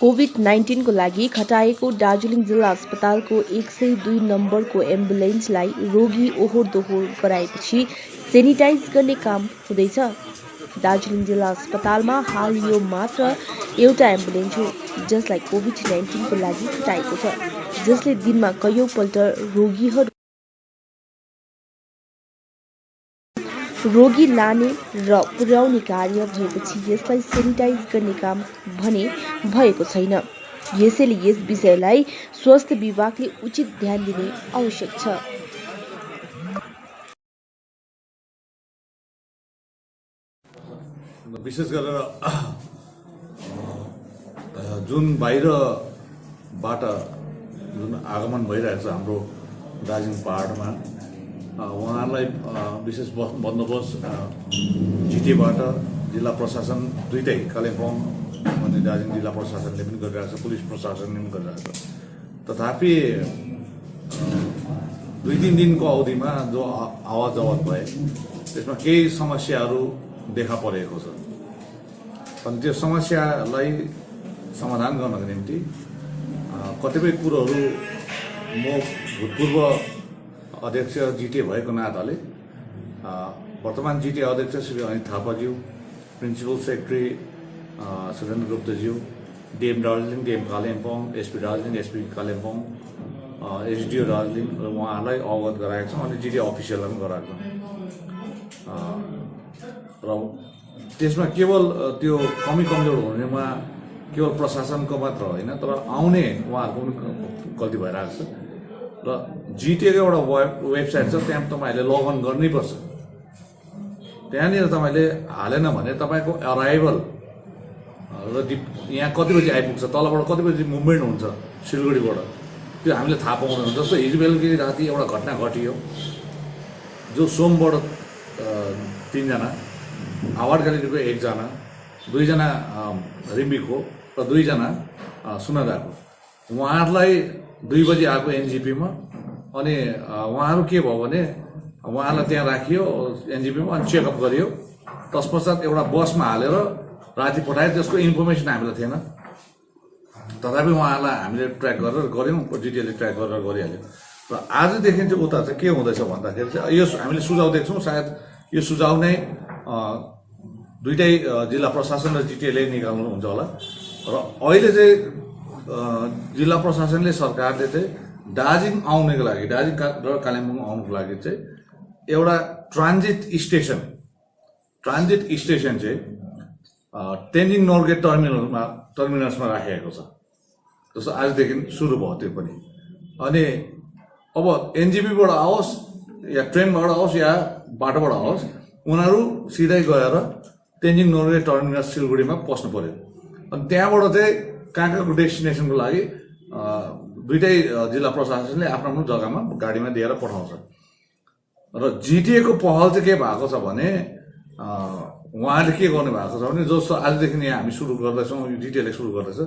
COVID-19 को लागि खटाएको दार्जिलिङ जिल्ला अस्पतालको 102 नम्बरको एम्बुलेन्सलाई रोगी ओहोर दोहोर गराएपछि सेनिटाइज गर्ने काम हुँदैछ। दार्जिलिङ जिल्ला अस्पतालमा हाल यो मात्र एउटा एम्बुलेन्स हो जसलाई कोभिड-19 को लागि खटाएको छ, जसले दिनमा कयौं पल्ट रोगी लाने र पुर्याउने कार्य भएपछि यसलाई सेनिटाइज गर्ने काम भने भएको छैन। यसैले यस विषयलाई स्वास्थ्य विभागले उचित ध्यान दिने आवश्यक छ। विशेष गरेर जुन बाहिरबाट जुन आगमन भइरहेको छ हाम्रो दार्जिलिङ पहाडमा उहाँहरूलाई विशेष बन्दोबस्त जिटिएबाट जिल्ला प्रशासन दुईटै कालिम्पोङ अनि दार्जिलिङ जिल्ला प्रशासनले पनि गरिरहेको छ, पुलिस प्रशासनले पनि गरिरहेको छ। तथापि 2-3 दिनको अवधिमा जो आवाज जवाब भए त्यसमा केही समस्याहरू देखा परेको छ। अनि त्यो समस्यालाई समाधान गर्नको निम्ति कतिपय कुरोहरू म भूतपूर्व अध्यक्ष जिटिए भएको नाताले वर्तमान जिटिए अध्यक्ष श्री अनित थापाज्यू, प्रिन्सिपल सेक्रेटरी सुरेन्द्र गुप्तज्यू, DM Darjeeling, DM Kalimpong, SP Darjeeling, SP Kalimpong, SDO Darjeeling उहाँहरूलाई अवगत गराएको छौँ अनि जिटिए अफिसियललाई पनि गराएको छौँ। र त्यसमा केवल त्यो कमी कमजोर हुनेमा केवल प्रशासनको मात्र होइन, तर आउने उहाँहरूको पनि गल्ती भइरहेको छ। र जिटिएको एउटा वेबसाइट छ, त्यहाँ तपाईँहरूले लगअन गर्नैपर्छ। त्यहाँनिर तपाईँले हालेन भने तपाईँको अराइभल र यहाँ कति बजी आइपुग्छ, तलबाट कति बजी मुभमेन्ट हुन्छ सिलगढीबाट, त्यो हामीले थाहा पाउँदैनौँ। जस्तो हिजो बेलुकी राति एउटा घटना घटियो, जो सोमबाट 3 जना, आवाड ग्यालेरीको 1 जना, 2 जना रिम्बिकको र 2 जना सुनादाको। उहाँहरूलाई 2 बजी आएको एनजिपीमा अनि उहाँहरू के भयो भने उहाँलाई त्यहाँ राखियो एनजिपीमा अनि चेकअप गरियो। तत्पश्चात एउटा बसमा हालेर राति पठायो, त्यसको इन्फर्मेसन हामीलाई थिएन। तथापि उहाँहरूलाई हामीले ट्र्याक गरेर गऱ्यौँ, जिटिएले ट्र्याक गरेर गरिहाल्यो। र आजदेखि चाहिँ उता चाहिँ के हुँदैछ भन्दाखेरि चाहिँ यो हामीले सुझाव दिएको छौँ। सायद यो सुझाव नै दुईटै जिल्ला प्रशासन र जिटिएले निकाल्नुहुन्छ होला। र अहिले चाहिँ जिल्ला प्रशासनले, सरकारले चाहिँ दार्जिलिङ आउनको लागि, दार्जिलिङ र कालिम्पोङ आउनुको लागि चाहिँ एउटा ट्रान्जिट स्टेसन चाहिँ तेन्जिङ नोर्गे टर्मिनसमा राखिएको छ। जस्तो आजदेखि सुरु भयो त्यो पनि। अनि अब एनजिपीबाट आओस् या ट्रेनबाट आओस् या बाटोबाट आओस्, उनीहरू सिधै गएर तेन्जिङ नोर्गे टर्मिनस सिलगढीमा पस्नु पर्यो। अनि त्यहाँबाट चाहिँ कहाँको डेस्टिनेसनको लागि दुईटै जिल्ला प्रशासनले आफ्नो जग्गामा गाडीमा दिएर पठाउँछ। र जिटिएको पहल चाहिँ के भएको छ भने उहाँले के गर्नु भएको छ भने, जस्तो आजदेखि यहाँ हामी सुरु गर्दैछौँ, जिटिएले सुरु गर्दैछ।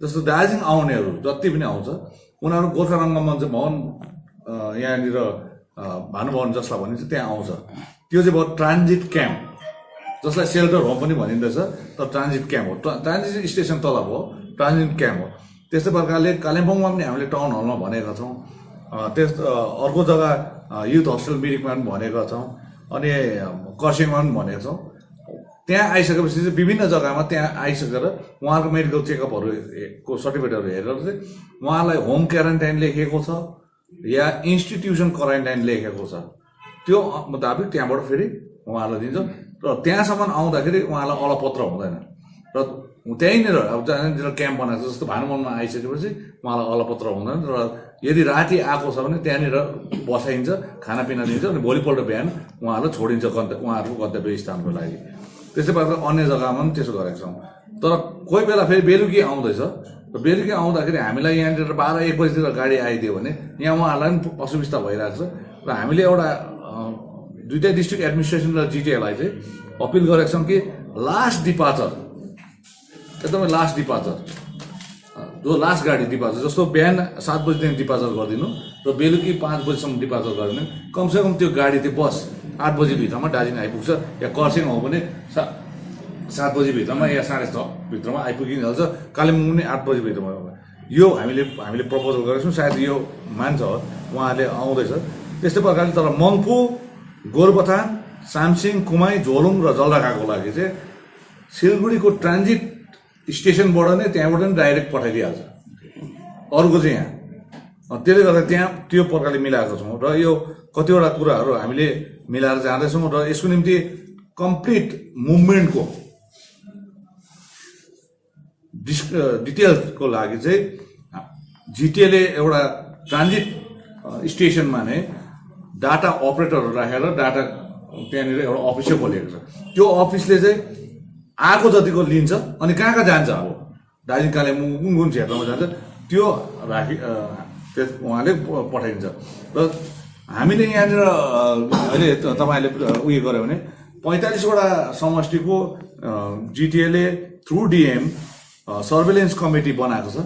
जस्तो दार्जिलिङ आउनेहरू जति पनि आउँछ उनीहरू गोर्खा रङ्गमञ्च भवन यहाँनिर भानुभवन जसलाई भनिन्छ त्यहाँ आउँछ। त्यो चाहिँ भयो ट्रान्जिट क्याम्प, जसलाई सेल्टर होम पनि भनिँदैछ, तर ट्रान्जिट क्याम्प हो। ट्रान्जिट स्टेसन तल भयो, ट्रान्जिट क्याम्प हो। त्यस्तै प्रकारले कालिम्पोङमा पनि हामीले टाउन हलमा भनेका छौँ, अर्को जग्गा युथ होस्टेल मिरिकमा पनि भनेका छौँ, अनि कर्सियङमा पनि भनेका छौँ। त्यहाँ आइसकेपछि चाहिँ विभिन्न जग्गामा त्यहाँ आइसकेर उहाँहरूको मेडिकल चेकअपहरूको सर्टिफिकेटहरू हेरेर चाहिँ उहाँलाई होम क्वारेन्टाइन लेखेको छ या इन्स्टिट्युसन क्वारेन्टाइन लेखेको छ, त्यो मुताबिक त्यहाँबाट फेरि उहाँहरूलाई दिन्छ। र त्यहाँसम्म आउँदाखेरि उहाँलाई अलपत्र हुँदैन। र त्यहीँनिर अब जहाँनिर क्याम्प बनाएको छ, जस्तो भानुभवनमा आइसकेपछि उहाँलाई अलपत्र हुँदैन। र यदि राति आएको छ भने त्यहाँनिर बसाइन्छ, खानापिना दिन्छ, अनि भोलिपल्ट बिहान उहाँहरूलाई छोडिन्छ उहाँहरूको गन्तव्य स्थानको लागि। त्यस्तै प्रकार अन्य जग्गामा पनि त्यसो गरेका छौँ। तर कोही बेला फेरि बेलुकी आउँदैछ, र बेलुकी आउँदाखेरि हामीलाई यहाँनिर 12-1 बजीतिर गाडी आइदियो भने यहाँ उहाँहरूलाई पनि असुविस्ता भइरहेको छ। र हामीले एउटा दुईटै डिस्ट्रिक्ट एडमिनिस्ट्रेसन र जिटिएलाई चाहिँ अपिल गरेका छौँ कि लास्ट डिपार्चर, एकदमै लास्ट डिपार्चर, जो लास्ट गाडी डिपार्चर, जस्तो बिहान 7 बजीदेखि डिपार्चर गरिदिनु र बेलुकी 5 बजीसम्म डिपार्चर गरिदिनु। कमसेकम त्यो गाडी, त्यो बस 8 बजीभित्रमा दार्जिलिङ आइपुग्छ। या कर्सियङ हो भने 7 बजीभित्रमा या 6:30 भित्रमा आइपुगिहाल्छ। कालिम्पोङ पनि 8 बजीभित्रमा। यो हामीले प्रपोजल गरेको छौँ, सायद यो मान्छ उहाँहरूले आउँदैछ। त्यस्तै प्रकारले तर मङ्पू, गोरुबथान, सामसिङ, कुमाई, झोलुङ र जलढाकाको लागि चाहिँ सिलगढीको ट्रान्जिट स्टेसनबाट नै त्यहाँबाट नै डाइरेक्ट पठाइदिइहाल्छ। अरूको चाहिँ यहाँ त्यसले गर्दा त्यहाँ त्यो प्रकारले मिलाएको छौँ र यो कतिवटा कुराहरू हामीले मिलाएर जाँदैछौँ र यसको निम्ति कम्प्लिट मुभमेन्टको डिटेल्सको लागि चाहिँ जिटिएले एउटा ट्रान्जिट स्टेसनमा नै डाटा अपरेटरहरू राखेर डाटा त्यहाँनिर एउटा अफिसै खोलेको छ। त्यो अफिसले चाहिँ आएको जतिको लिन्छ अनि कहाँ कहाँ जान्छ, अब दार्जिलिङ कालिम्पोङ कुन कुन क्षेत्रमा जान्छ त्यो उहाँले पठाइदिन्छ। र हामीले यहाँनिर अहिले तपाईँहरूले उयो गर्यो भने 45वटा समष्टिको जिटिएले थ्रु डिएम सर्वेलेन्स कमिटी बनाएको छ,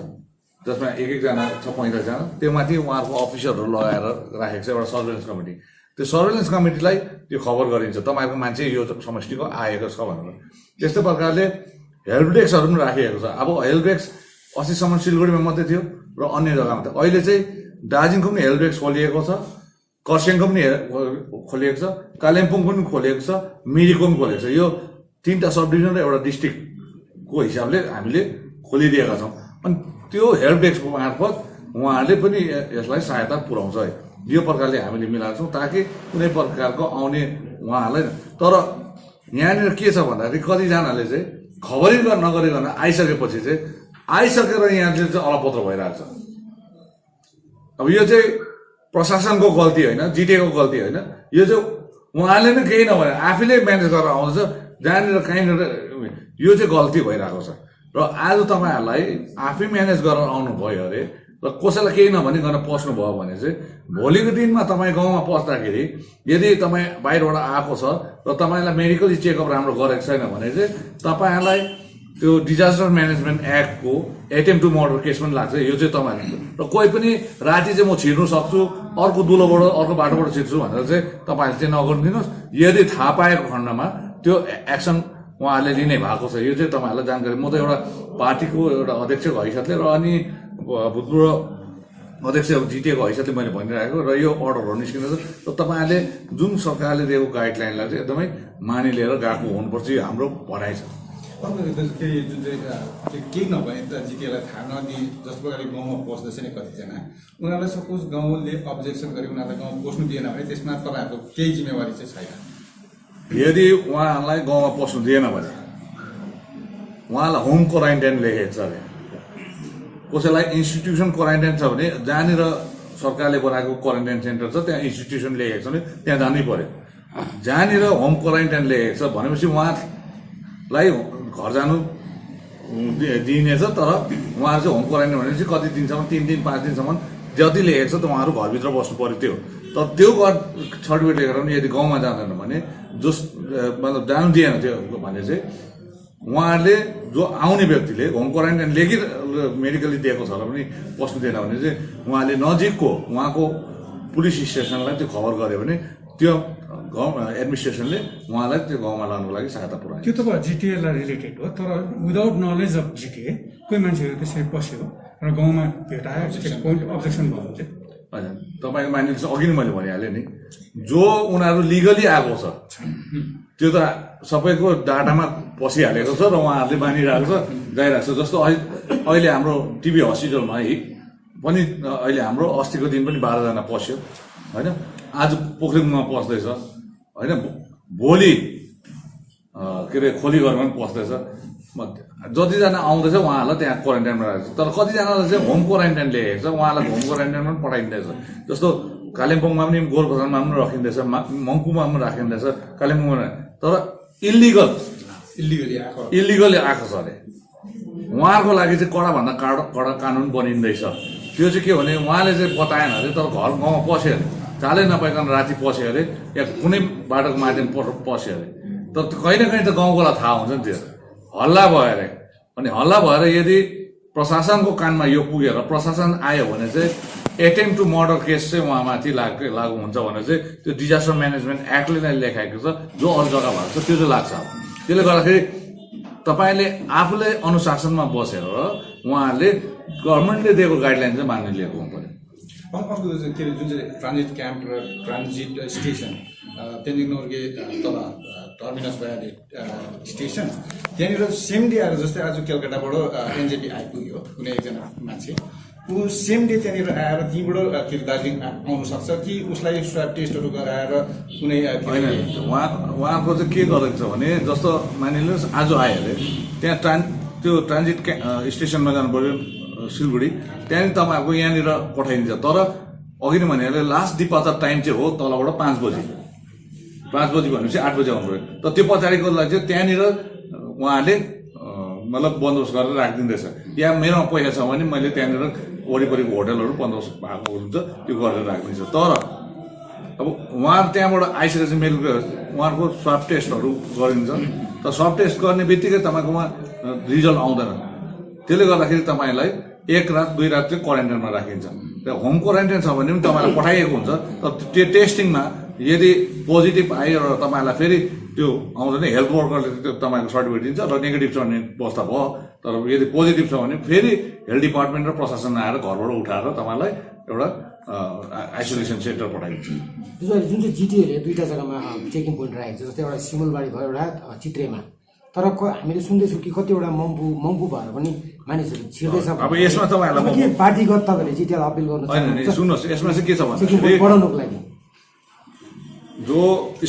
जसमा एकजना छ 45 जना। त्यो माथि उहाँहरूको अफिसरहरू लगाएर राखेको छ एउटा सर्वेलेन्स कमिटी। त्यो सर्वेलेन्स कमिटीलाई त्यो खबर गरिन्छ तपाईँहरूको मान्छे यो समष्टिको आएको छ भनेर। त्यस्तै प्रकारले हेल्प डेस्कहरू पनि राखिएको छ। अब हेल्प डेस्क अस्तिसम्म सिलगढीमा मात्रै थियो र अन्य जग्गामा थियो। अहिले चाहिँ दार्जिलिङको पनि हेल्प डेस्क खोलिएको छ, खरसाङको पनि खोलिएको छ, कालिम्पोङको पनि खोलिएको छ, मिरिकको पनि खोलिएको छ। यो 3टा सब डिभिजन र एउटा डिस्ट्रिक्टको हिसाबले हामीले खोलिदिएका छौँ। अनि त्यो हेल्प डेस्कको मार्फत उहाँहरूले पनि यसलाई सहायता पुर्याउँछ। यो प्रकारले हामीले मिलाएको छौँ ताकि कुनै प्रकारको आउने उहाँहरूलाई। तर यहाँनिर के छ भन्दाखेरि कतिजनाले चाहिँ खबरै नगरिकन आइसकेपछि चाहिँ आइसकेर यहाँनिर चाहिँ अलपत्र भइरहेको छ। अब यो चाहिँ प्रशासनको गल्ती होइन, जिटिएको गल्ती होइन, यो चाहिँ उहाँले नै केही नभने आफैले म्यानेज गरेर आउँछ जहाँनिर कहीँनिर। यो चाहिँ गल्ती भइरहेको छ र आज तपाईँहरूलाई आफै म्यानेज गरेर आउनु भयो अरे र कसैलाई केही नभनिकन पस्नु भयो भने चाहिँ भोलिको दिनमा तपाईँ गाउँमा पस्दाखेरि यदि तपाईँ बाहिरबाट आएको छ र तपाईँलाई मेडिकली चेकअप राम्रो गरेको छैन भने चाहिँ तपाईँहरूलाई त्यो डिजास्टर म्यानेजमेन्ट एक्टको एटेम्प टु मर्डर केस पनि लाग्छ। यो चाहिँ तपाईँहरू र कोही पनि राति चाहिँ म छिर्नु सक्छु, अर्को दुलोबाट अर्को बाटोबाट छिर्छु भनेर चाहिँ तपाईँहरूले चाहिँ नगरिदिनुहोस्। यदि थाहा पाएको खण्डमा त्यो एक्सन उहाँहरूले लिने भएको छ। यो चाहिँ तपाईँहरूलाई जानकारी। म त एउटा पार्टीको एउटा अध्यक्षको हैसियतले र अनि भूतपूर्व अध्यक्ष जिटिएको हैसियतले मैले भनिरहेको र यो अर्डरहरू निस्किँदैछ र तपाईँहरूले जुन सरकारले दिएको गाइडलाइनलाई चाहिँ एकदमै मानिलिएर गएको हुनुपर्छ, यो हाम्रो भनाइ छ। केही जुन चाहिँ केही नभए जिटिएलाई थाहा नदिए जस्तो प्रकारले गाउँमा पस्दैछ नि कतिजना, उनीहरूलाई सपोज गाउँले अब्जेक्सन गरे उनीहरूलाई गाउँ पस्नु दिएन भने त्यसमा तपाईँहरूको केही जिम्मेवारी चाहिँ छैन। यदि उहाँहरूलाई गाउँमा पस्नु दिएन भने उहाँलाई होम क्वारेन्टाइन लेखेको छ अरे। कसैलाई इन्स्टिट्युसन क्वारेन्टाइन छ भने जहाँनिर सरकारले बनाएको क्वारेन्टाइन सेन्टर छ त्यहाँ इन्स्टिट्युसन लेखेको छ भने त्यहाँ जानै पर्यो। जहाँनिर होम क्वारेन्टाइन लेखेको छ भनेपछि उहाँलाई घर जानु दिइनेछ, तर उहाँहरू चाहिँ होम क्वारेन्टाइन भनेपछि कति दिनसम्म 3 दिन 5 दिनसम्म जति लेखेको छ त उहाँहरू घरभित्र बस्नु पर्यो। त्यो तर त्यो सर्टिफिकेट लेखेर पनि यदि गाउँमा जाँदैन भने मतलब जानु दिएन त्यो भने चाहिँ उहाँहरूले जो आउने व्यक्तिले होम क्वारेन्टाइन लेखी मेडिकली दिएको छ र पनि पस्नु दिएन भने चाहिँ उहाँले नजिकको उहाँको पुलिस स्टेसनलाई त्यो खबर गर्यो भने त्यो गाउँ एडमिनिस्ट्रेसनले उहाँलाई त्यो गाउँमा लानुको लागि सहायता पुऱ्यायो। त्यो त जिटिएलाई रिलेटेड हो, तर विदाउट नलेज अफ जिटिए कोही मान्छेहरू त्यसरी पस्यो र गाउँमा भेटायो चेक पोइन्ट अब्जेक्सन भयो चाहिँ होइन। तपाईँको मानिलिनुहोस् अघि नै मैले भनिहालेँ नि, जो उनीहरू लिगली आएको छ त्यो त सबैको डाटामा पसिहालेको छ र उहाँहरूले मानिरहेको छ, गइरहेको छ। जस्तो अहिले हाम्रो टिबी हस्पिटलमा है पनि अहिले हाम्रो अस्तिको दिन पनि 12 जना पस्यो होइन। आज पोखरिङमा पस्दैछ होइन, भोलि के अरे खोलीघरमा पनि पस्दैछ। जतिजना आउँदैछ उहाँहरूलाई त्यहाँ क्वारेन्टाइनमा राखेको छ, तर कतिजनालाई चाहिँ होम क्वारेन्टाइन लेखेको छ उहाँलाई होम क्वारेन्टाइनमा पनि पठाइँदैछ। जस्तो कालिम्पोङमा पनि गोरुबथानमा पनि राखिँदैछ, मङ्पूमा पनि राखिँदैछ, कालिम्पोङमा। तर इलिगली आएको छ अरे। उहाँहरूको लागि चाहिँ कडाभन्दा कडा कानुन बनिँदैछ। त्यो चाहिँ के भने उहाँले चाहिँ बताएन अरे, तर घर गाउँमा पस्यो अरे, चालै नपाइकन राति पस्यो अरे या कुनै बाटोको माध्यम पस्यो अरे। तर कहीँ न कहीँ त गाउँकोलाई थाहा हुन्छ नि, त्यो हल्ला भयो अरे। अनि हल्ला भएर यदि प्रशासनको कानमा यो पुगेर प्रशासन आयो भने चाहिँ एटेम्प टु मर्डर केस चाहिँ उहाँमाथि लागु हुन्छ भने चाहिँ त्यो डिजास्टर म्यानेजमेन्ट एक्टले नै लेखाएको छ, जो अरू जग्गा भएको छ त्यो चाहिँ लाग्छ। त्यसले गर्दाखेरि तपाईँले आफूले अनुशासनमा बसेर उहाँहरूले गभर्मेन्टले दिएको गाइडलाइन चाहिँ मान्न लिएको हुनु पर्यो। अर्को चाहिँ के अरे जुन चाहिँ ट्रान्जिट क्याम्प र ट्रान्जिट स्टेसन तेन्जिङ नोर्गे तल टर्मिनस भ्याली स्टेसन त्यहाँनिर सेम डे आएर जस्तै आज कलकत्ताबाट एनजेपी आइपुग्यो कुनै एकजना मान्छे ऊ सेम डे त्यहाँनिर आएर त्यहीँबाट के दार्जिलिङ आउनु सक्छ कि उसलाई स्वाब टेस्टहरू गराएर कुनै उहाँको चाहिँ के गरेको छ भने जस्तो मानिलिनुहोस् आज आयो अरे त्यहाँ त्यो ट्रान्जिट स्टेसनमा जानु पर्यो सिलगढी त्यहाँनिर तपाईँहरूको यहाँनिर पठाइदिन्छ तर अघि नै भने लास्ट डिपार्चर टाइम चाहिँ हो तलबाट 5 बजी 5 बजी भनेपछि 8 बजी आउनु पऱ्यो तर त्यो पछाडिको लागि चाहिँ त्यहाँनिर उहाँले मतलब बन्दोबस्त गरेर राखिदिँदैछ या मेरोमा पैसा छ भने मैले त्यहाँनिर वरिपरिको होटलहरू बन्दोबस्त भएको हुन्छ त्यो गरेर राखिदिन्छ तर अब उहाँहरू त्यहाँबाट आइसकेपछि मेरो उहाँहरूको स्वाब टेस्टहरू गरिन्छ तर स्वाब टेस्ट गर्ने बित्तिकै तपाईँकोमा रिजल्ट आउँदैन त्यसले गर्दाखेरि तपाईँलाई 1 रात 2 रात चाहिँ क्वारेन्टाइनमा राखिन्छ होम क्वारेन्टाइन छ भने पनि तपाईँलाई पठाइएको हुन्छ तर त्यो टेस्टिङमा यदि पोजिटिभ आयो र तपाईँलाई फेरि त्यो आउँछ नि हेल्थ वर्करले त्यो तपाईँको सर्टिफिकेट दिन्छ र नेगेटिभ छ भने बस्दा भयो तर यदि पोजिटिभ छ भने फेरि हेल्थ डिपार्टमेन्ट र प्रशासन आएर घरबाट उठाएर तपाईँलाई एउटा आइसोलेसन सेन्टर पठाइदिन्छ। जुन चाहिँ जिटिएले 2टा जग्गामा चेकिङ पोइन्ट राखेको छ जस्तै एउटा सिमलबारी भयो एउटा चित्रेमा तर हामीले सुन्दैछौँ कि कतिवटा मङ्पू भएर पनि मानिसहरू छिर्दैछ। अब यसमा तपाईँहरूलाई के पार्टीगत तपाईँले जिटिएलाई अपिल गर्नु होइन सुन्नुहोस् यसमा चाहिँ के छ चेकिङ पोइन्ट बढाउनुको लागि जो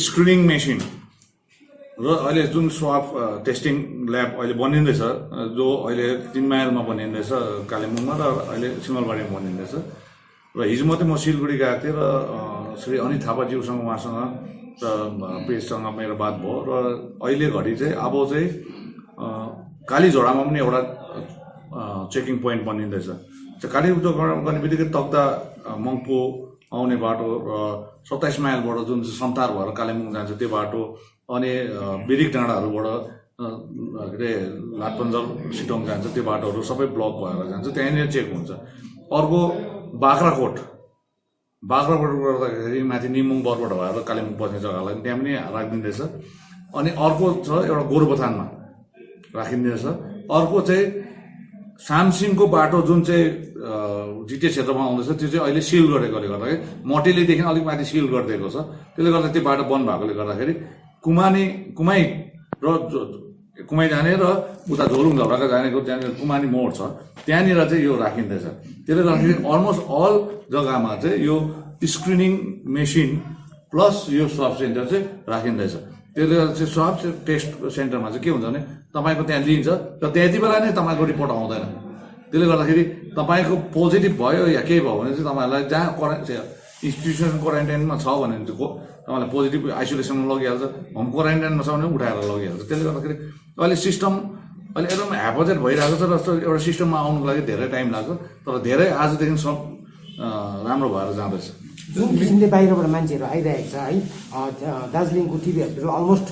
स्क्रिनिङ मेसिन र अहिले जुन स्वाब टेस्टिङ ल्याब अहिले बनिँदैछ जो अहिले 3 माइलमा बनिँदैछ कालिम्पोङमा र अहिले सिमलबारीमा बनिँदैछ र हिजो मात्रै म सिलगढी गएको थिएँ र श्री अनित थापाज्यूसँग उहाँसँग र पेजसँग मेरो बात भयो र अहिले घडी चाहिँ अब चाहिँ कालीझोडामा पनि एउटा चेकिङ पोइन्ट बनिँदैछ। कालीझोडामा गर्ने बित्तिकै तक्दा मङ्पू आउने बाटो र 27 माइलबाट जुन चाहिँ सन्तार भएर कालिम्पोङ जान्छ त्यो बाटो अनि बिरिक डाँडाहरूबाट के अरे लाटपन्जल सिटोङ जान्छ त्यो बाटोहरू सबै ब्लक भएर जान्छ त्यहाँनिर चेक हुन्छ। अर्को बाख्राकोट गर्दाखेरि माथि निमुङ बरबाट भएर कालिम्पोङ बस्ने जग्गालाई त्यहाँ पनि राखिदिँदैछ। अनि अर्को छ एउटा गोरुबथानमा राखिदिँदैछ। अर्को चाहिँ सामसिङको बाटो जुन चाहिँ जिटिए क्षेत्रमा आउँदैछ त्यो चाहिँ अहिले सिल गरेकोले गर्दाखेरि मटेलीदेखि अलिक माथि सिल गरिदिएको छ त्यसले गर्दा त्यो बाटो बन्द भएकोले गर्दाखेरि कुमाई जाने र उता झोलुङ झौराका जानेको त्यहाँनिर कुमानी मोड छ त्यहाँनिर चाहिँ यो राखिँदैछ। त्यसले गर्दाखेरि अलमोस्ट अल जग्गामा चाहिँ यो स्क्रिनिङ मेसिन प्लस यो स्वाब सेन्टर चाहिँ राखिँदैछ। त्यसले गर्दा चाहिँ स्वाब टेस्ट सेन्टरमा चाहिँ के हुन्छ भने तपाईँको त्यहाँ लिन्छ र त्यति बेला नै तपाईँको रिपोर्ट आउँदैन। त्यसले गर्दाखेरि तपाईँको पोजिटिभ भयो या केही भयो भने चाहिँ तपाईँहरूलाई जहाँ इन्स्टिट्युसन क्वारेन्टाइनमा छ भने चाहिँ तपाईँलाई पोजिटिभ आइसोलेसनमा लगिहाल्छ होम क्वारेन्टाइनमा छ भने उठाएर लगिहाल्छ। त्यसले गर्दाखेरि अहिले सिस्टम अहिले एकदम ह्यापोजेट भइरहेको छ र एउटा सिस्टममा आउनुको लागि धेरै टाइम लाग्छ तर धेरै आजदेखि सब राम्रो भएर जाँदैछ। जुन किसिमले बाहिरबाट मान्छेहरू आइरहेको छ है दार्जिलिङको टिभी हस्पिटल अलमोस्ट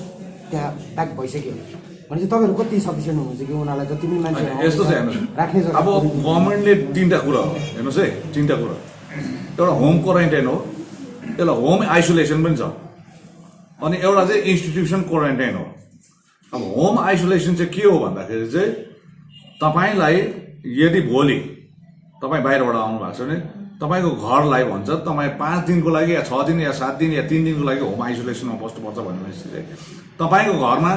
त्यहाँ प्याक भइसक्यो भने चाहिँ तपाईँहरू कति सफिसियन्ट हुनुहुन्छ कि उनीहरूलाई जति पनि मान्छे यस्तो चाहिँ हेर्नुहोस् राख्ने जग्गा अब गभर्मेन्टले 3टा कुरा हो हेर्नुहोस् है 3टा कुरा एउटा होम क्वारेन्टाइन हो त्यसलाई होम आइसोलेसन पनि छ अनि एउटा चाहिँ इन्स्टिट्युसन क्वारेन्टाइन हो। अब होम आइसोलेसन चाहिँ के हो भन्दाखेरि चाहिँ तपाईँलाई यदि भोलि तपाईँ बाहिरबाट आउनु भएको छ भने तपाईँको घरलाई भन्छ तपाईँ 5 दिनको लागि या 6 दिन या 7 दिन या 3 दिनको लागि होम आइसोलेसनमा बस्नुपर्छ भनेपछि चाहिँ तपाईँको घरमा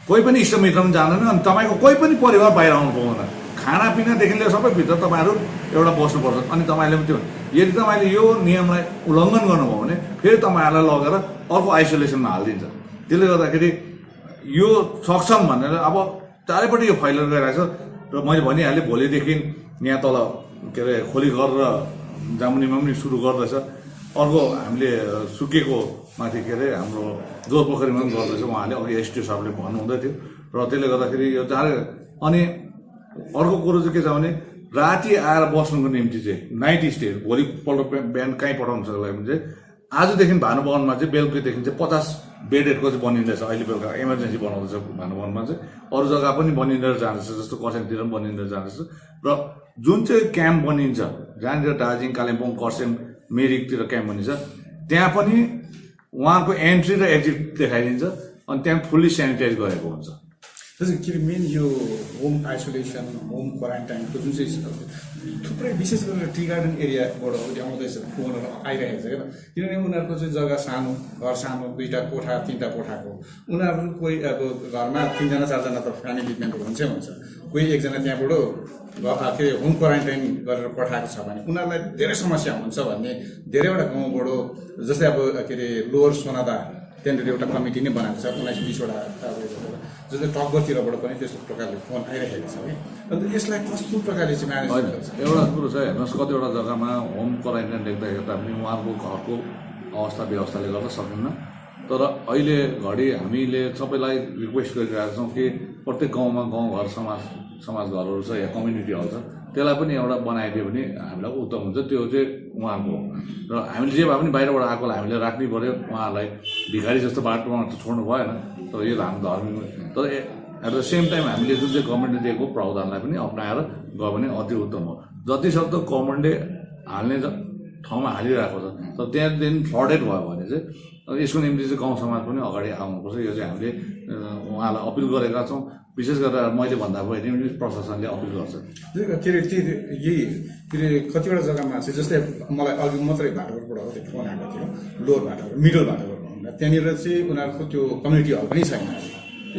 कोही पनि इष्टमित्र पनि जाँदैन अनि तपाईँको कोही पनि परिवार बाहिर आउनु पाउँदैन खानापिनादेखि लिएर सबै भित्र तपाईँहरू एउटा बस्नुपर्छ। अनि तपाईँले पनि त्यो यदि तपाईँले यो नियमलाई उल्लङ्घन गर्नुभयो भने फेरि तपाईँहरूलाई लगेर अर्को आइसोलेसनमा हालिदिन्छ। त्यसले गर्दाखेरि यो सक्षम भनेर अब चारैपट्टि यो फैलिएर गइरहेछ र मैले भनिहालेँ भोलिदेखि यहाँ तल के अरे खोलीघर र जामुनीमा पनि सुरु गर्दैछ। अर्को हामीले सुकेको माथि के अरे हाम्रो जोरपोखरीमा पनि गर्दैछ उहाँले अघि एसटिओ साहबले भन्नुहुँदै थियो र त्यसले गर्दाखेरि यो चाँडै। अनि अर्को कुरो चाहिँ के छ भने राति आएर बस्नुको निम्ति चाहिँ नाइट स्टे भोलिपल्ट बिहान कहीँ पठाउनु सक्छ भने चाहिँ आजदेखि भानुभवनमा चाहिँ बेलुकीदेखि चाहिँ 50 बेडेडको चाहिँ बनिँदैछ। अहिले बेलुका इमर्जेन्सी बनाउँदैछ भानुभवनमा चाहिँ अरू जग्गा पनि बनिँदै जाँदैछ जस्तो खरसाङतिर पनि बनिँदै जाँदैछ र जुन चाहिँ क्याम्प बनिन्छ जहाँनिर दार्जिलिङ कालिम्पोङ खरसाङ मिरिकतिर क्याम्प बनिन्छ त्यहाँ पनि उहाँको एन्ट्री र एक्जिट देखाइदिन्छ अनि त्यहाँ फुल्ली सेनिटाइज गरेको हुन्छ। जस्तै के अरे मेन यो होम आइसोलेसन होम क्वारेन्टाइनको जुन चाहिँ थुप्रै विशेष गरेर टी गार्डन एरियाबाट आउँदैछ फोनहरू आइरहेको छ क्या किनभने उनीहरूको चाहिँ जग्गा सानो घर सानो 2टा कोठा 3टा कोठाको उनीहरू कोही अब घरमा 3जना 4जना त फ्यामिली मेम्बर हुन्छै हुन्छ कोही एकजना त्यहाँबाट के अरे होम क्वारेन्टाइन गरेर पठाएको छ भने उनीहरूलाई धेरै समस्या हुन्छ भन्ने धेरैवटा गाउँबाट जस्तै अब के अरे लोवर सोनादा त्यहाँनिर एउटा कमिटी नै बनाएको छ 19-20वटा जस्तै टकबरतिरबाट पनि त्यस्तो प्रकारले फोन आइरहेको छ कि अन्त यसलाई कस्तो प्रकारले चाहिँ म्यानेज होइन गर्छ एउटा कुरो छ हेर्नुहोस् कतिवटा जग्गामा होम क्वारेन्टाइन लेख्दाखेरि पनि उहाँहरूको घरको अवस्था व्यवस्थाले गर्दा सकिन्न तर अहिले घडी हामीले सबैलाई रिक्वेस्ट गरिरहेका छौँ कि प्रत्येक गाउँमा गाउँघर समाज घरहरू छ या कम्युनिटी हल छ त्यसलाई पनि एउटा बनाइदियो भने हामीलाई उत्तम हुन्छ त्यो चाहिँ उहाँहरूको र हामीले जे भए पनि बाहिरबाट आएकोलाई हामीले राख्नै पऱ्यो उहाँहरूलाई भिखारी जस्तो बाटोमा त छोड्नु भएन तर यो त हाम्रो धर्म तर एट द सेम टाइम हामीले जुन चाहिँ गभर्मेन्टले दिएको प्रावधानलाई पनि अप्नाएर गयो भने अति उत्तम हो जतिसक्दो गभर्मेन्टले हाल्ने ठाउँमा हालिरहेको छ तर त्यहाँदेखि फ्लडेड भयो भने चाहिँ यसको निम्ति चाहिँ गाउँ समाज पनि अगाडि आउनुपर्छ यो चाहिँ हामीले उहाँलाई अपिल गरेका छौँ विशेष गरेर मैले भन्दा भयो भने प्रशासनले अपिल गर्छ के अरे यही के अरे कतिवटा जग्गामा चाहिँ जस्तै मलाई अघि मात्रै भाटोबाट त्यो फोन आएको थियो लोवर भाटोबाट मिडल भाटोबाट भन्दा त्यहाँनिर चाहिँ उनीहरूको त्यो कम्युनिटी हल पनि छैन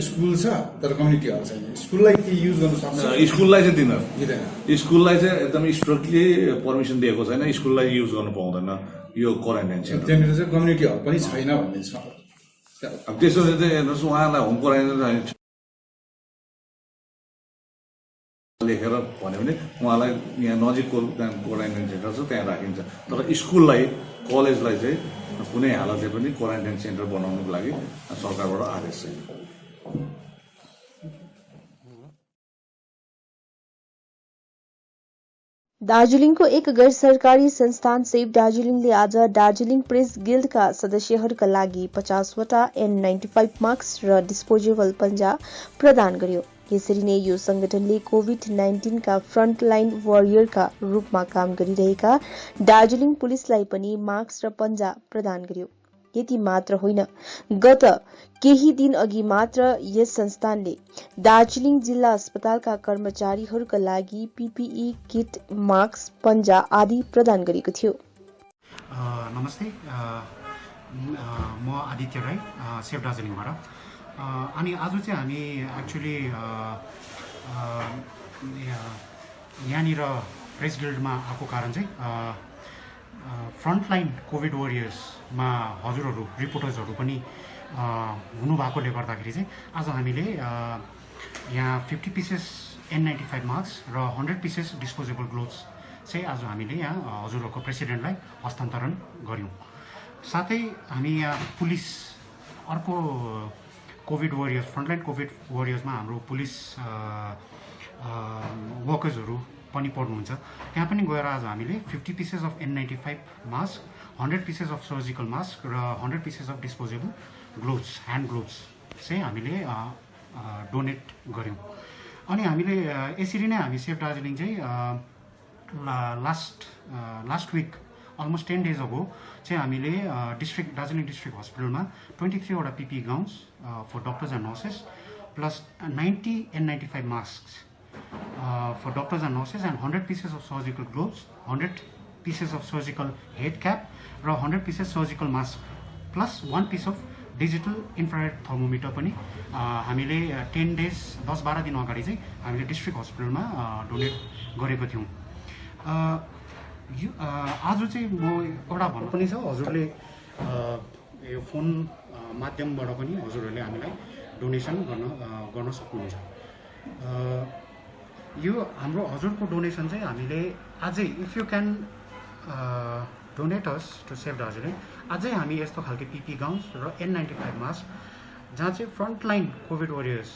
स्कुल छ तर कम्युनिटी हल छैन स्कुललाई के युज गर्नु सक्छ स्कुललाई चाहिँ दिँदैन दिँदैन स्कुललाई चाहिँ एकदम स्ट्रिक्टली पर्मिसन दिएको छैन स्कुललाई युज गर्नु पाउँदैन यो क्वारेन्टाइन सेन्टर त्यहाँनिर चाहिँ कम्युनिटी हल पनि छैन भन्ने छ अब त्यसो चाहिँ हेर्नुहोस् उहाँलाई होम क्वारेन्टाइन लेखेर भन्यो भने उहाँलाई यहाँ नजिकको क्वारेन्टाइन सेन्टर छ त्यहाँ राखिन्छ तर स्कुललाई कलेजलाई चाहिँ कुनै हालतले पनि क्वारेन्टाइन सेन्टर बनाउनुको लागि सरकारबाट आदेश छैन दार्जिलिङको एक गैर सरकारी संस्थान सेभ दार्जिलिङले आज दार्जिलिङ प्रेस गिल्डका सदस्यहरूका लागि 50वटा N95 मास्क र डिस्पोजेबल पन्जा प्रदान गर्यो यसरी नै यो संगठनले कोभिड-19 का फ्रन्टलाइन वरियरका रूपमा काम गरिरहेका दार्जिलिङ पुलिसलाई पनि मास्क र पन्जा प्रदान गर्यो यति मात्र होइन गत केही दिन अघि मात्र यस संस्थानले दार्जिलिङ जिल्ला अस्पतालका कर्मचारीहरूका लागि पीपीई किट मास्क पन्जा आदि प्रदान गरेको थियो नमस्ते म आदित्य राई सेभ दार्जिलिङबाट अनि आज चाहिँ हामी एक्चुअली यहाँनिर प्रेस गिल्डमा आएको कारण चाहिँ फ्रन्टलाइन कोभिड वरियर्समा हजुरहरू रिपोर्टर्सहरू पनि हुनुभएकोले गर्दाखेरि चाहिँ आज हामीले यहाँ 50 पिसेस N95 मास्क र 100 पिसेस डिस्पोजेबल ग्लोभ्स चाहिँ आज हामीले यहाँ हजुरहरूको प्रेसिडेन्टलाई हस्तान्तरण गऱ्यौँ साथै हामी यहाँ पुलिस अर्को कोभिड वरियर्स फ्रन्टलाइन कोभिड वरियर्समा हाम्रो पुलिस वर्कर्सहरू पनि पढ्नुहुन्छ त्यहाँ पनि गएर आज हामीले 50 pieces of N95 mask 100 pieces of surgical mask र 100 pieces of disposable gloves hand gloves चाहिँ हामीले डोनेट गऱ्यौँ अनि हामीले यसरी नै हामी सेभ दार्जिलिङ चाहिँ last week almost 10 days ago चाहिँ हामीले दार्जिलिङ डिस्ट्रिक्ट हस्पिटलमा 23वटा PPE gowns for doctors and nurses plus 90 N95 mask for doctors and nurses and 100 pieces of surgical gloves, 100 pieces of surgical head cap र 100 pieces surgical mask plus 1 piece of digital infrared thermometer पनि हामीले 10 days 10-12 दिन अगाडि चाहिँ हामीले district हस्पिटलमा donate गरेको थियौँ आज चाहिँ म एउटा भन्नु पनि छ हजुरले यो फोन माध्यमबाट पनि हजुरहरूले हामीलाई डोनेसन गर्न सक्नुहुन्छ यो हाम्रो हजुरको डोनेसन चाहिँ हामीले अझै if you can donate us to save Darjeeling अझै हामी यस्तो खालको PPE गाउन्स र N95 मास्क जहाँ चाहिँ फ्रन्टलाइन कोभिड वरियर्स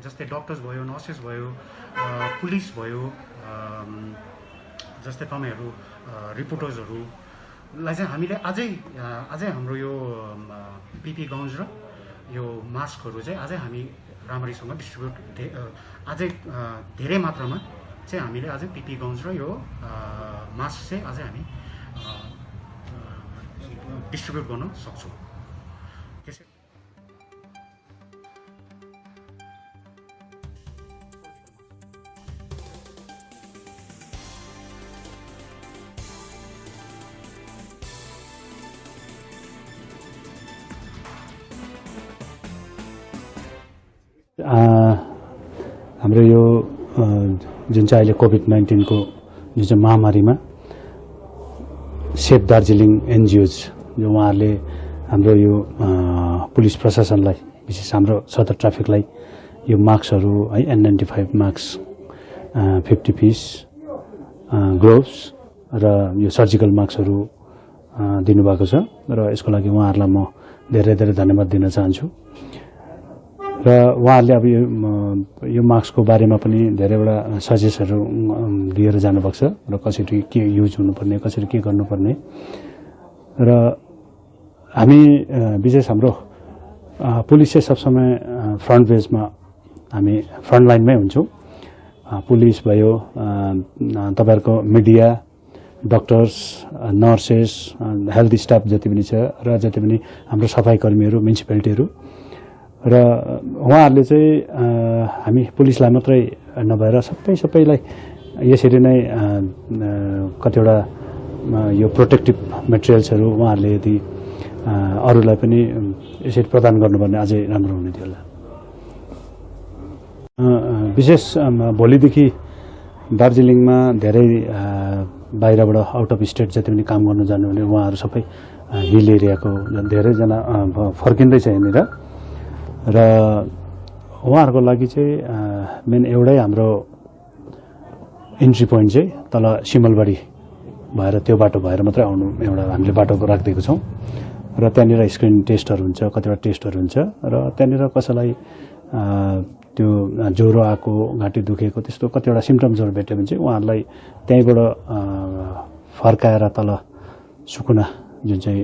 जस्तै डक्टर्स भयो नर्सेस भयो पुलिस भयो जस्तै तपाईँहरू रिपोर्टर्सहरूलाई चाहिँ हामीले अझै हाम्रो यो PPE गाउन्स र यो मास्कहरू चाहिँ अझै हामी राम्रैसँग डिस्ट्रिब्युट अझै धेरै मात्रामा चाहिँ हामीले अझै PPE गाउन्स र यो मास्क चाहिँ अझै हामी डिस्ट्रिब्युट गर्न सक्छौँ हाम्रो यो जुन चाहिँ अहिले कोभिड-19 को जुन चाहिँ महामारीमा सेफ दार्जिलिङ एनजिओज जो उहाँहरूले हाम्रो यो पुलिस प्रशासनलाई विशेष हाम्रो सदर ट्राफिकलाई यो मास्कहरू है N95 मास्क 50 पिस ग्लोभ्स र यो सर्जिकल मास्कहरू दिनुभएको छ र यसको लागि उहाँहरूलाई म धेरै धेरै धन्यवाद दिन चाहन्छु र उहाँहरूले अब यो मास्कको बारेमा पनि धेरैवटा सजेसहरू दिएर जानुभएको छ र कसरी के युज हुनुपर्ने कसरी के गर्नुपर्ने र हामी विशेष हाम्रो पुलिस चाहिँ सबसमय फ्रन्ट पेजमा हामी फ्रन्ट लाइनमै हुन्छौँ पुलिस भयो तपाईहरुको media doctors nurses health staff जति पनि छ र जति पनि हाम्रो सफाई कर्मीहरू म्युनिसिपालिटीहरू र उहाँहरूले चाहिँ हामी पुलिसलाई मात्रै नभएर सबैलाई यसरी नै कतिवटा यो प्रोटेक्टिभ मेटेरियल्सहरू उहाँहरूले यदि अरूलाई पनि यसरी प्रदान गर्नुपर्ने अझै राम्रो हुने थियो होला विशेष भोलिदेखि दार्जिलिङमा धेरै बाहिरबाट आउट अफ स्टेट जति पनि काम गर्न जानुहुने उहाँहरू सबै हिल एरियाको धेरैजना फर्किँदैछ यहाँनिर र उहाँहरूको लागि चाहिँ मेन एउटै हाम्रो इन्ट्री पोइन्ट चाहिँ तल सिमलबारी भएर त्यो बाटो भएर मात्रै आउनु एउटा हामीले बाटो राखिदिएको छौँ र त्यहाँनिर स्क्रिन टेस्टहरू हुन्छ कतिवटा टेस्टहरू हुन्छ र त्यहाँनिर कसैलाई त्यो ज्वरो आएको घाँटी दुखेको त्यस्तो कतिवटा सिम्टम्सहरू भेट्यो भने चाहिँ उहाँहरूलाई त्यहीँबाट फर्काएर तल सुकुना जुन चाहिँ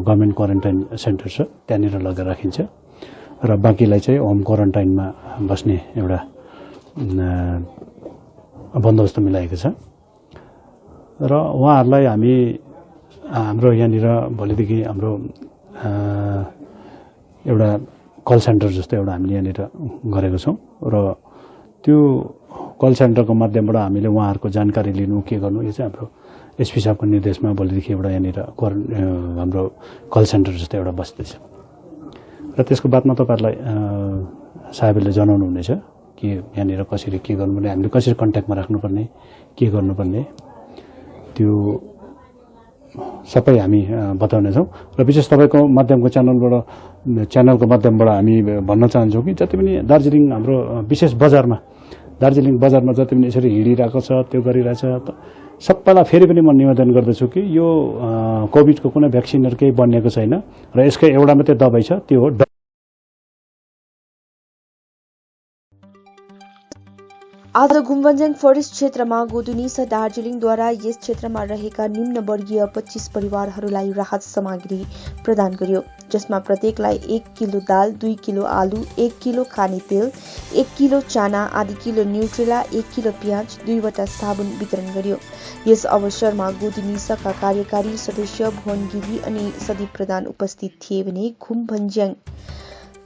गभर्मेन्ट क्वारेन्टाइन सेन्टर छ त्यहाँनिर लगेर राखिन्छ र बाँकीलाई चाहिँ होम क्वारेन्टाइनमा बस्ने एउटा बन्दोबस्त मिलाएको छ र उहाँहरूलाई हामी हाम्रो यहाँनिर भोलिदेखि हाम्रो एउटा कल सेन्टर जस्तो एउटा हामीले यहाँनिर गरेको छौँ र त्यो कल सेन्टरको माध्यमबाट हामीले उहाँहरूको जानकारी लिनु के गर्नु यो चाहिँ हाम्रो एसपी साहबको निर्देशमा भोलिदेखि एउटा यहाँनिर हाम्रो कल सेन्टर जस्तो एउटा बस्दैछ र त्यसको बादमा तपाईँहरूलाई साहेबले जनाउनु हुनेछ कि यहाँनिर कसरी के गर्नुपर्ने हामीले कसरी कन्ट्याक्टमा राख्नुपर्ने के गर्नुपर्ने त्यो सबै हामी बताउनेछौँ र विशेष तपाईँको माध्यमको च्यानलको माध्यमबाट हामी भन्न चाहन्छौँ कि जति पनि दार्जिलिङ हाम्रो विशेष बजारमा दार्जिलिङ बजारमा जति पनि यसरी हिँडिरहेको छ त्यो गरिरहेछ सबैलाई फेरि पनि म निवेदन गर्दछु कि यो कोभिडको कुनै भ्याक्सिनहरू केही बनिएको छैन र यसको एउटा मात्रै दबाई छ त्यो हो आज घुमबन्ज्याङ फरेस्ट क्षेत्रमा गोदुनिसा दार्जिलिङद्वारा यस क्षेत्रमा रहेका निम्न वर्गीय 25 परिवारहरूलाई राहत सामग्री प्रदान गर्यो जसमा प्रत्येकलाई 1 किलो दाल 2 किलो आलु 1 किलो खाने तेल 1 किलो चाना आधी किलो न्यूट्रेला 1 किलो प्याज 2 वटा साबुन वितरण गर्यो यस अवसरमा गोदुनिसाका कार्यकारी सदस्य भुवन गिरी अनि सदीप प्रधान उपस्थित थिए भने घुमबन्ज्याङ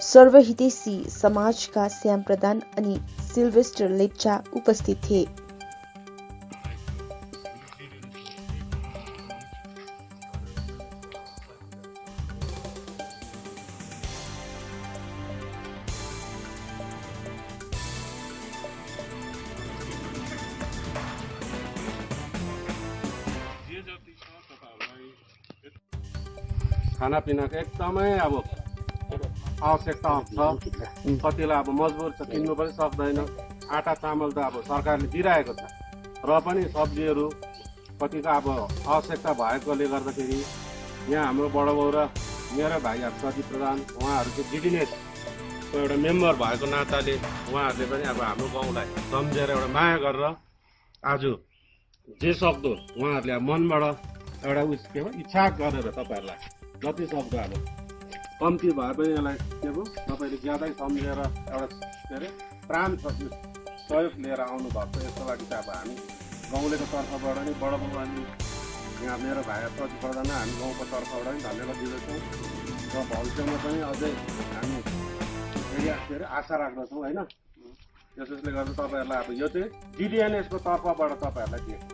सर्वहितैषी समाजका श्याम प्रधान अनि सिल्भेस्टर लेप्चा उपस्थित थिए खानापिनाको एकदमै अब आवश्यकता छ कतिलाई अब मजबुर छ किन्नु पनि सक्दैन आटा चामल त अब सरकारले दिइरहेको छ र पनि सब्जीहरू कतिको अब आवश्यकता भएकोले गर्दाखेरि यहाँ हाम्रो बडाबाउ र मेरो भाइहरू सदीप प्रधान उहाँहरू चाहिँ जिडिनेसको एउटा मेम्बर भएको नाताले उहाँहरूले पनि अब हाम्रो गाउँलाई सम्झेर एउटा माया गरेर आज जे सक्दो उहाँहरूले अब मनबाट एउटा के भयो इच्छा गरेर तपाईँहरूलाई जति सक्दो अब कम्ती भए पनि यसलाई के भयो तपाईँले ज्यादै सम्झेर एउटा के अरे प्राण सहयोग लिएर आउनु भएको छ यसको लागि चाहिँ अब हामी गाउँलेको तर्फबाट नि बडाबाउ अनि यहाँ मेरो भाइहरू प्रति प्रधान हामी गाउँको तर्फबाट पनि धन्यवाद दिँदैछौँ र भविष्यमा पनि अझै हामी के अरे आशा राख्दछौँ होइन त्यसले गर्दा तपाईँहरूलाई अब यो चाहिँ जिडिएनएसको तर्फबाट तपाईँहरूलाई दिएको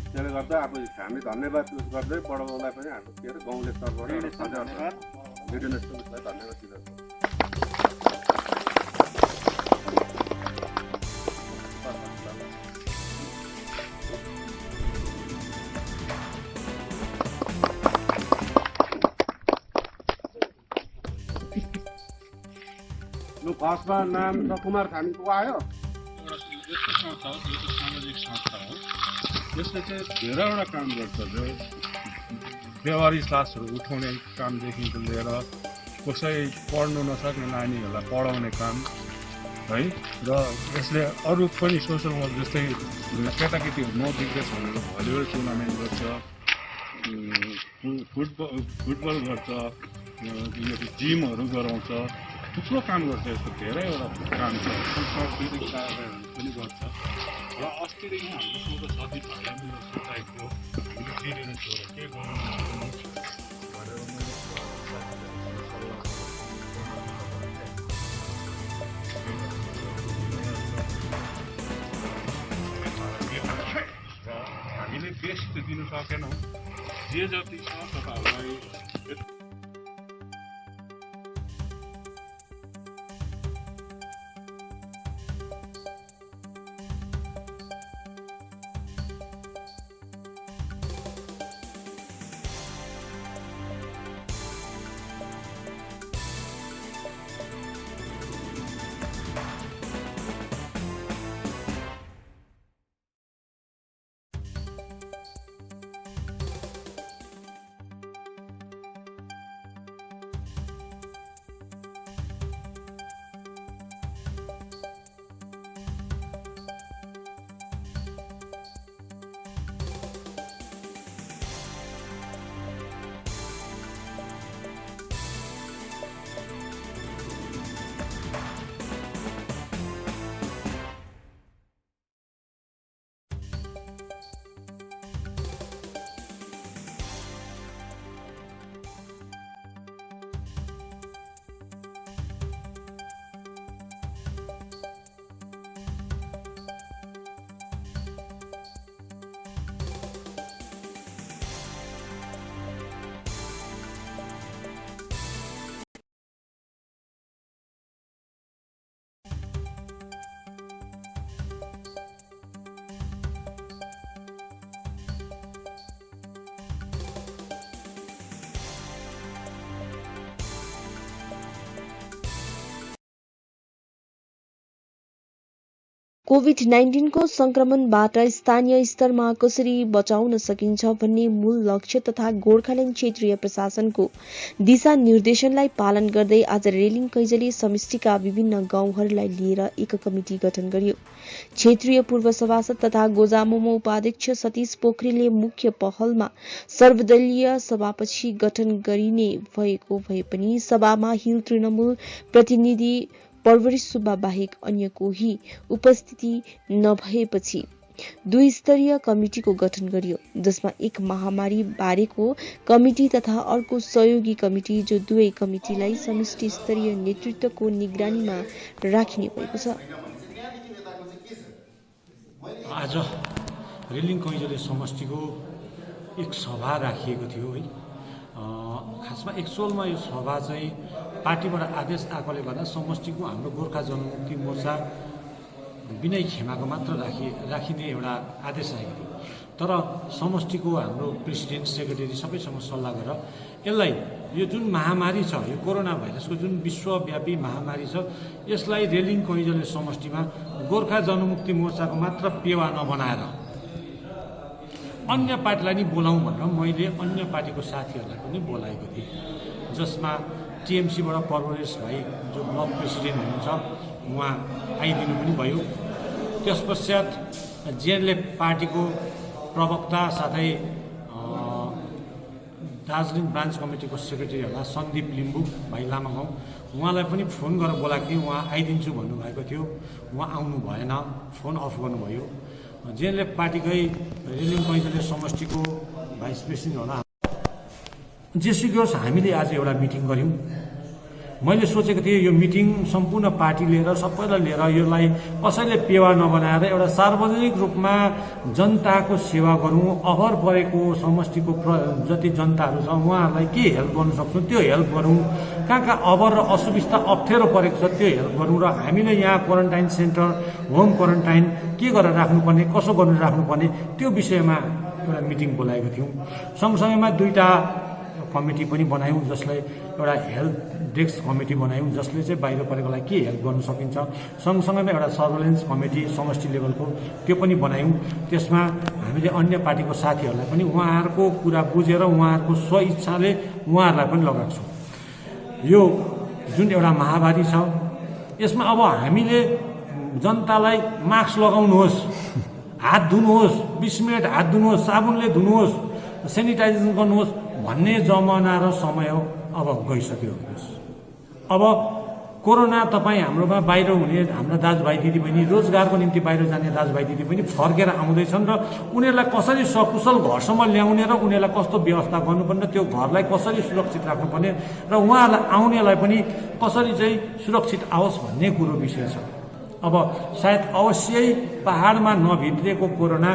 त्यसले गर्दा अब हामी धन्यवाद गर्दै बडाबाउलाई पनि हाम्रो के अरे गाउँले तर्फबाट जिडिएनएसको धन्यवाद दिँदछौँ लु फर्स्टमा नाम छ कुमार खानीको आयो। यस्तो संस्था हो, यो त सामाजिक संस्था हो। यसले चाहिँ धेरैवटा काम गर्छ, जो व्यवहारिक क्लासहरू उठाउने कामदेखिको लिएर कसै पढ्नु नसक्ने नानीहरूलाई पढाउने काम है, र यसले अरू पनि सोसल वर्क जस्तै केटाकेटीहरू नजिकै छ भनेर भलिबल टुर्नामेन्ट गर्छ, फुटबल गर्छ, जिमहरू गराउँछ, थुप्रो काम गर्छ। यस्तो धेरैवटा काम छ, सांस्कृतिक कार्यहरू पनि गर्छ। र अस्तिदेखि हाम्रो सोच सधैँ भयो सोचाइको हामीले छोडेर के गर्नु भनेर मैले हामीले बेस्ट दिनु सकेनौँ। जे जति छ तपाईँहरूलाई कोभिड-19 को संक्रमणबाट स्थानीय स्तरमा कसरी बचाउन सकिन्छ भन्ने मूल लक्ष्य तथा गोर्खाल्याण्ड क्षेत्रीय प्रशासनको दिशा निर्देशनलाई पालन गर्दै आज रेलिङ कैजली समष्टिका विभिन्न गाउँहरूलाई लिएर एक कमिटी गठन गरियो। क्षेत्रीय पूर्व सभासद तथा गोजामोमो उपाध्यक्ष सतीश पोखरेलले मुख्य पहलमा सर्वदलीय सभापछि गठन गरिने भएको भए पनि सभामा हिल तृणमूल प्रतिनिधि परवरी सुब्बा बाहेक अन्य कोही उपस्थिति नभएपछि 2 स्तरीय कमिटीको गठन गरियो, जसमा एक महामारी बारेको कमिटी तथा अर्को सहयोगी कमिटी, जो दुवै कमिटीलाई समष्टि स्तरीय नेतृत्वको निगरानीमा राखिने भएको छ। आज रेलिङ कैजले समष्टिको एक सभा राखिएको थियो है। खासमा एक्चुअलमा यो सभा चाहिँ पार्टीबाट आदेश आएकोले गर्दा समष्टिको हाम्रो गोर्खा जनमुक्ति मोर्चा विनय खेमाको मात्र राखिने एउटा आदेश आएको थियो। तर समष्टिको हाम्रो प्रेसिडेन्ट सेक्रेटरी सबैसँग सल्लाह गरेर यसलाई यो जुन महामारी छ, यो कोरोना भाइरसको जुन विश्वव्यापी महामारी छ, यसलाई रेलिङ कैजले समष्टिमा गोर्खा जनमुक्ति मोर्चाको मात्र पेवा नबनाएर अन्य पार्टीलाई नि बोलाउँ भनेर मैले अन्य पार्टीको साथीहरूलाई पनि बोलाएको थिएँ, जसमा टिएमसीबाट परवरेश भाइ जो ब्लक प्रेसिडेन्ट हुनुहुन्छ उहाँ आइदिनु पनि भयो। त्यस पश्चात जेएनएलएफ पार्टीको प्रवक्ता साथै दार्जिलिङ ब्रान्च कमिटीको सेक्रेटरी होला सन्दीप लिम्बू भाइ लामागाउँ, उहाँलाई पनि फोन गरेर बोलाएको थिएँ। उहाँ आइदिन्छु भन्नुभएको थियो, उहाँ आउनु भएन, फोन अफ गर्नुभयो। जेएनएलएफ पार्टीकै रेलिङ कैजले समष्टिको भाइस प्रेसिडेन्ट होला। जेसुकै होस्, हामीले आज एउटा मिटिङ गऱ्यौँ। मैले सोचेको थिएँ यो मिटिङ सम्पूर्ण पार्टी लिएर सबैलाई लिएर यसलाई कसैले पेवा नबनाएर एउटा सार्वजनिक रूपमा जनताको सेवा गरौँ, अभर परेको समष्टिको जति जनताहरू छ उहाँहरूलाई के हेल्प गर्न सक्छौँ त्यो हेल्प गरौँ, कहाँ अभर र असुविस्ता अप्ठ्यारो परेको छ त्यो हेल्प गरौँ, र हामीले यहाँ क्वारेन्टाइन सेन्टर, होम क्वारेन्टाइन के गरेर राख्नुपर्ने, कसो गरेर राख्नुपर्ने त्यो विषयमा एउटा मिटिङ बोलाएको थियौँ। सँगसँगैमा 2टा कमिटी पनि बनायौँ, जसलाई एउटा हेल्थ डेस्क कमिटी बनायौँ जसले चाहिँ बाहिर परेकोलाई के हेल्प गर्न सकिन्छ। सँगसँगैमा एउटा सर्भेलेन्स कमिटी समष्टि लेभलको त्यो पनि बनायौँ। त्यसमा हामीले अन्य पार्टीको साथीहरूलाई पनि उहाँहरूको कुरा बुझेर उहाँहरूको स्वइच्छाले उहाँहरूलाई पनि लगाएको छौँ। यो जुन एउटा महामारी छ यसमा अब हामीले जनतालाई मास्क लगाउनुहोस्, हात धुनुहोस्, 20 मिनट हात धुनुहोस्, साबुनले धुनुहोस्, सेनिटाइजेसन गर्नुहोस् भन्ने जमाना र समय अब गइसक्यो। अब कोरोना तपाईँ हाम्रोमा बाहिर हुने हाम्रा दाजुभाइ दिदीबहिनी रोजगारको निम्ति बाहिर जाने दाजुभाइ दिदीबहिनी फर्केर आउँदैछन् र उनीहरूलाई कसरी सकुशल घरसम्म ल्याउने र उनीहरूलाई कस्तो व्यवस्था गर्नुपर्ने, त्यो घरलाई कसरी सुरक्षित राख्नुपर्ने र उहाँहरूलाई आउनेलाई पनि कसरी चाहिँ सुरक्षित आओस् भन्ने कुरो विषय छ। अब सायद अवश्यै पहाडमा नभित्रिएको कोरोना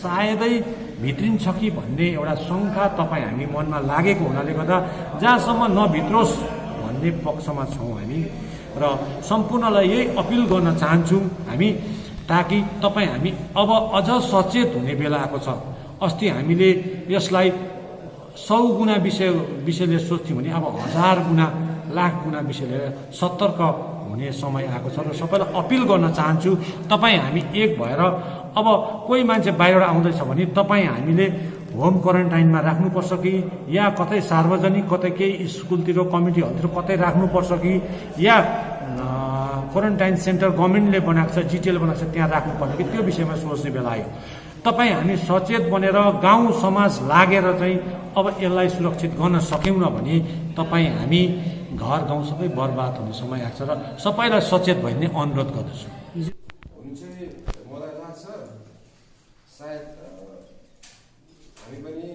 सायदै भित्रिन्छ कि भन्ने एउटा शङ्का तपाईँ हामी मनमा लागेको हुनाले गर्दा जहाँसम्म नभित्रोस् भन्ने पक्षमा छौँ हामी र सम्पूर्णलाई यही अपिल गर्न चाहन्छौँ हामी, ताकि तपाईँ हामी अब अझ सचेत हुने बेला आएको छ। अस्ति हामीले यसलाई 100 गुणा विषयले सोच्थ्यौँ भने अब 1000 गुणा, लाख गुणा विषयले सतर्क हुने समय आएको छ र सबैलाई अपिल गर्न चाहन्छु तपाईँ हामी एक भएर अब कोही मान्छे बाहिर आउँदैछ भने तपाईँ हामीले होम क्वारेन्टाइनमा राख्नुपर्छ कि या कतै सार्वजनिक कतै केही स्कुलतिर कम्युनिटी हलतिर कतै राख्नुपर्छ कि या क्वारेन्टाइन सेन्टर गभर्मेन्टले बनाएको छ, जिटिएले बनाएको छ त्यहाँ राख्नुपर्छ कि त्यो विषयमा सोच्ने बेला आयो। तपाईँ हामी सचेत बनेर गाउँ समाज लागेर चाहिँ अब यसलाई सुरक्षित गर्न सक्यौँ भने तपाईँ हामी घर गाउँ सबै बर्बाद हुने समय आएको छ र सबैलाई सचेत भइने अनुरोध गर्दछु। मलाई लाग्छ सायद हामी पनि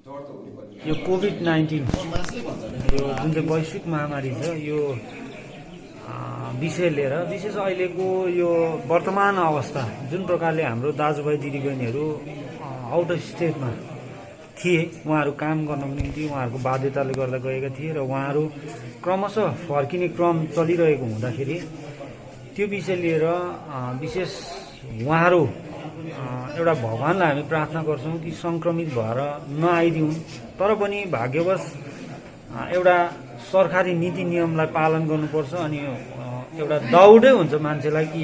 डर त हुनुपर्ने। यो कोभिड-19 यो जुन चाहिँ वैश्विक महामारी छ यो विषय लिएर विशेष अहिलेको यो वर्तमान अवस्था जुन प्रकारले हाम्रो दाजुभाइ दिदीबहिनीहरू आउट अफ स्टेटमा थिए, उहाँहरू काम गर्नको निम्ति उहाँहरूको बाध्यताले गर्दा गएका थिए र उहाँहरू क्रमशः फर्किने क्रम चलिरहेको हुँदाखेरि त्यो विषय लिएर विशेष उहाँहरू एउटा भगवान्लाई हामी प्रार्थना गर्छौँ कि सङ्क्रमित भएर नआइदिउन्, तर पनि भाग्यवश एउटा सरकारी नीति नियमलाई पालन गर्नुपर्छ अनि एउटा दौडै हुन्छ मान्छेलाई कि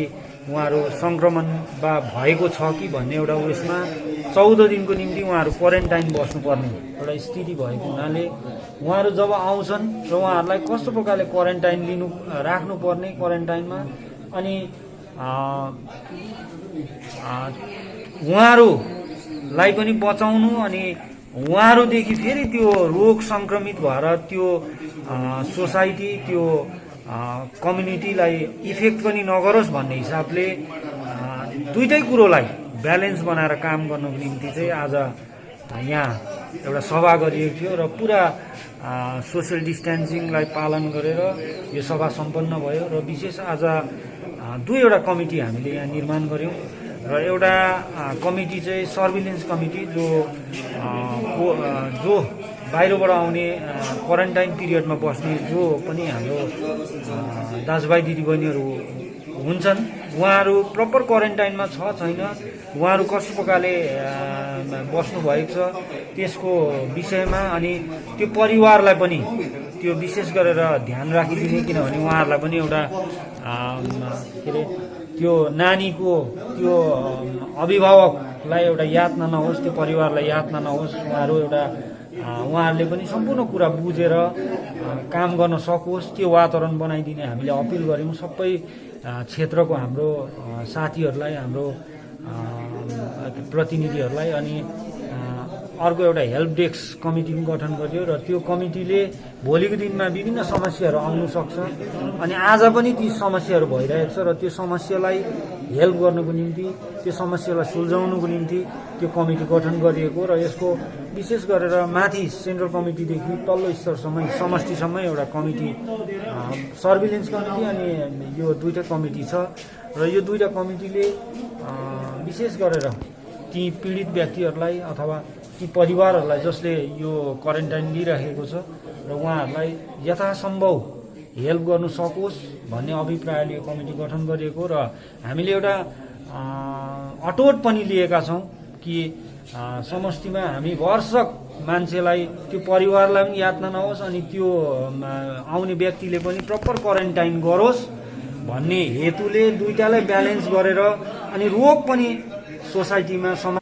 उहाँहरू सङ्क्रमण वा भएको छ कि भन्ने एउटा उयसमा 14 दिनको निम्ति उहाँहरू क्वारेन्टाइन बस्नुपर्ने एउटा स्थिति भएको हुनाले उहाँहरू जब आउँछन् र उहाँहरूलाई कस्तो प्रकारले क्वारेन्टाइन राख्नुपर्ने क्वारेन्टाइनमा अनि उहाँहरूलाई पनि बचाउनु अनि उहाँहरूदेखि फेरि त्यो रोग सङ्क्रमित भएर त्यो सोसाइटी त्यो कम्युनिटीलाई इफेक्ट पनि नगरोस् भन्ने हिसाबले दुईटै कुरोलाई ब्यालेन्स बनाएर काम गर्नको निम्ति चाहिँ आज यहाँ एउटा सभा गरिएको थियो र पुरा सोसियल डिस्टेन्सिङलाई पालन गरेर यो सभा सम्पन्न भयो र विशेष आज दुईवटा कमिटी हामीले यहाँ निर्माण गऱ्यौँ र एउटा कमिटी चाहिँ सर्भिलेन्स कमिटी जो बाहिरबाट आउने क्वारेन्टाइन पिरियडमा बस्ने जो पनि हाम्रो दाजुभाइ दिदीबहिनीहरू हुन्छन् उहाँहरू प्रपर क्वारेन्टाइनमा छैन, उहाँहरू कस्तो प्रकारले बस्नुभएको छ त्यसको विषयमा अनि त्यो परिवारलाई पनि त्यो विशेष गरेर ध्यान राखिदिने, किनभने उहाँहरूलाई पनि एउटा के अरे त्यो नानीको त्यो अभिभावकलाई एउटा यातना नहोस्, त्यो परिवारलाई यातना नहोस्, उहाँहरूले पनि सम्पूर्ण कुरा बुझेर काम गर्न सकोस् त्यो वातावरण बनाइदिने हामीले अपिल गऱ्यौँ सबै क्षेत्रको हाम्रो साथीहरूलाई, हाम्रो प्रतिनिधिहरूलाई। अनि अर्को एउटा हेल्प डेस्क कमिटी पनि गठन गरियो र त्यो कमिटीले भोलिको दिनमा विभिन्न समस्याहरू आउन सक्छ अनि आज पनि ती समस्याहरू भइरहेको छ र त्यो समस्यालाई हेल्प गर्नको निम्ति, त्यो समस्यालाई सुल्झाउनको निम्ति त्यो कमिटी गठन गरिएको र यसको विशेष गरेर माथि सेन्ट्रल कमिटीदेखि तल्लो स्तरसम्म समष्टिसम्म एउटा कमिटी सर्भिलेन्स कमिटी अनि यो दुईटा कमिटी छ र यो दुईटा कमिटीले विशेष गरेर ती पीडित व्यक्तिहरूलाई अथवा ती परिवारहरूलाई जसले यो क्वारेन्टाइन लिइरहेको छ र उहाँहरूलाई यथासम्भव हेल्प गर्नु सकोस् भन्ने अभिप्रायले यो कमिटी गठन गरिएको र हामीले एउटा अटोट पनि लिएका छौँ कि समष्टिमा हामी भरसक मान्छेलाई त्यो परिवारलाई पनि यातना नहोस् अनि त्यो आउने व्यक्तिले पनि प्रपर क्वारेन्टाइन गरोस् भन्ने हेतुले दुईटालाई ब्यालेन्स गरेर अनि रोग पनि सोसाइटीमा समाज